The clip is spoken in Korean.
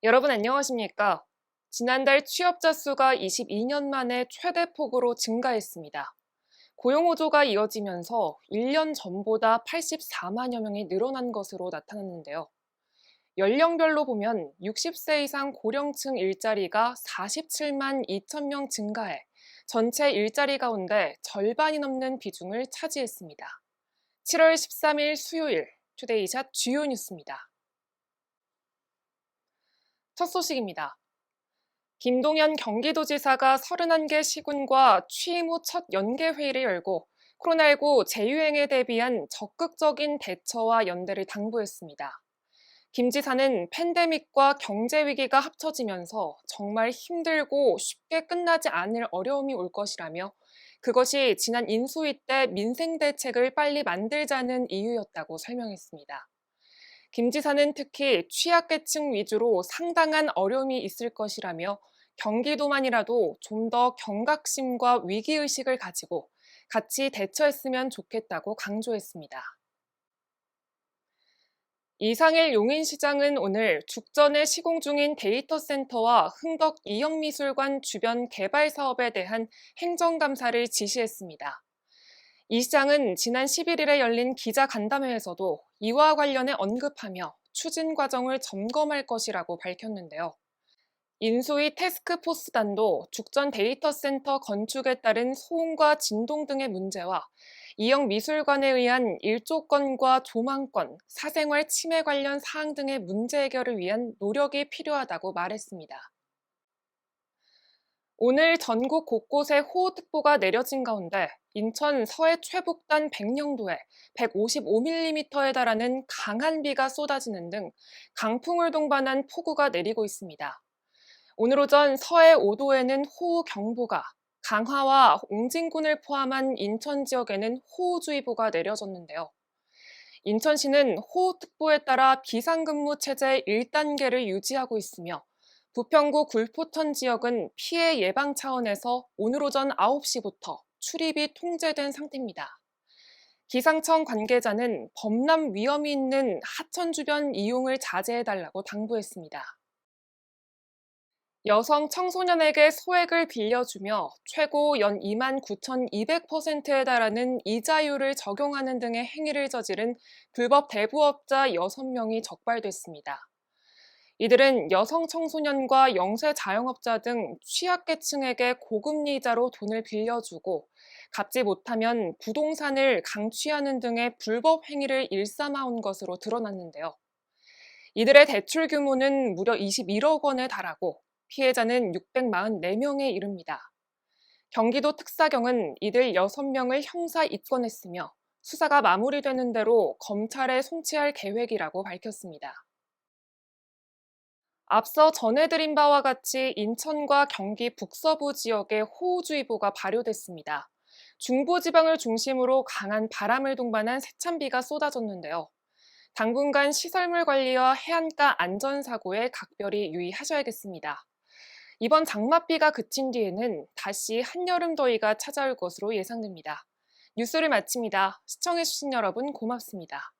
여러분 안녕하십니까? 지난달 취업자 수가 22년 만에 최대 폭으로 증가했습니다. 고용호조가 이어지면서 1년 전보다 84만여 명이 늘어난 것으로 나타났는데요. 연령별로 보면 60세 이상 고령층 일자리가 47만 2천 명 증가해 전체 일자리 가운데 절반이 넘는 비중을 차지했습니다. 7월 13일 수요일 투데이샷 주요 뉴스입니다. 첫 소식입니다. 김동연 경기도지사가 31개 시군과 취임 후 첫 연계회의를 열고 코로나19 재유행에 대비한 적극적인 대처와 연대를 당부했습니다. 김 지사는 팬데믹과 경제위기가 합쳐지면서 정말 힘들고 쉽게 끝나지 않을 어려움이 올 것이라며 그것이 지난 인수위 때 민생대책을 빨리 만들자는 이유였다고 설명했습니다. 김 지사는 특히 취약계층 위주로 상당한 어려움이 있을 것이라며 경기도만이라도 좀 더 경각심과 위기의식을 가지고 같이 대처했으면 좋겠다고 강조했습니다. 이상일 용인시장은 오늘 죽전에 시공 중인 데이터 센터와 흥덕 이영미술관 주변 개발 사업에 대한 행정감사를 지시했습니다. 이 시장은 지난 11일에 열린 기자간담회에서도 이와 관련해 언급하며 추진 과정을 점검할 것이라고 밝혔는데요. 인수위 태스크포스단도 죽전 데이터 센터 건축에 따른 소음과 진동 등의 문제와 이영 미술관에 의한 일조권과 조망권, 사생활 침해 관련 사항 등의 문제 해결을 위한 노력이 필요하다고 말했습니다. 오늘 전국 곳곳에 호우특보가 내려진 가운데 인천 서해 최북단 백령도에 155mm에 달하는 강한 비가 쏟아지는 등 강풍을 동반한 폭우가 내리고 있습니다. 오늘 오전 서해 5도에는 호우경보가, 강화와 옹진군을 포함한 인천 지역에는 호우주의보가 내려졌는데요. 인천시는 호우특보에 따라 비상근무 체제 1단계를 유지하고 있으며 부평구 굴포천 지역은 피해 예방 차원에서 오늘 오전 9시부터 출입이 통제된 상태입니다. 기상청 관계자는 범람 위험이 있는 하천 주변 이용을 자제해달라고 당부했습니다. 여성 청소년에게 소액을 빌려주며 최고 연 29,200%에 달하는 이자율을 적용하는 등의 행위를 저지른 불법 대부업자 6명이 적발됐습니다. 이들은 여성 청소년과 영세 자영업자 등 취약계층에게 고금리 이자로 돈을 빌려주고 갚지 못하면 부동산을 강취하는 등의 불법 행위를 일삼아온 것으로 드러났는데요. 이들의 대출 규모는 무려 21억 원에 달하고 피해자는 644명에 이릅니다. 경기도 특사경은 이들 6명을 형사 입건했으며 수사가 마무리되는 대로 검찰에 송치할 계획이라고 밝혔습니다. 앞서 전해드린 바와 같이 인천과 경기 북서부 지역에 호우주의보가 발효됐습니다. 중부지방을 중심으로 강한 바람을 동반한 세찬비가 쏟아졌는데요. 당분간 시설물 관리와 해안가 안전사고에 각별히 유의하셔야겠습니다. 이번 장맛비가 그친 뒤에는 다시 한여름 더위가 찾아올 것으로 예상됩니다. 뉴스를 마칩니다. 시청해주신 여러분 고맙습니다.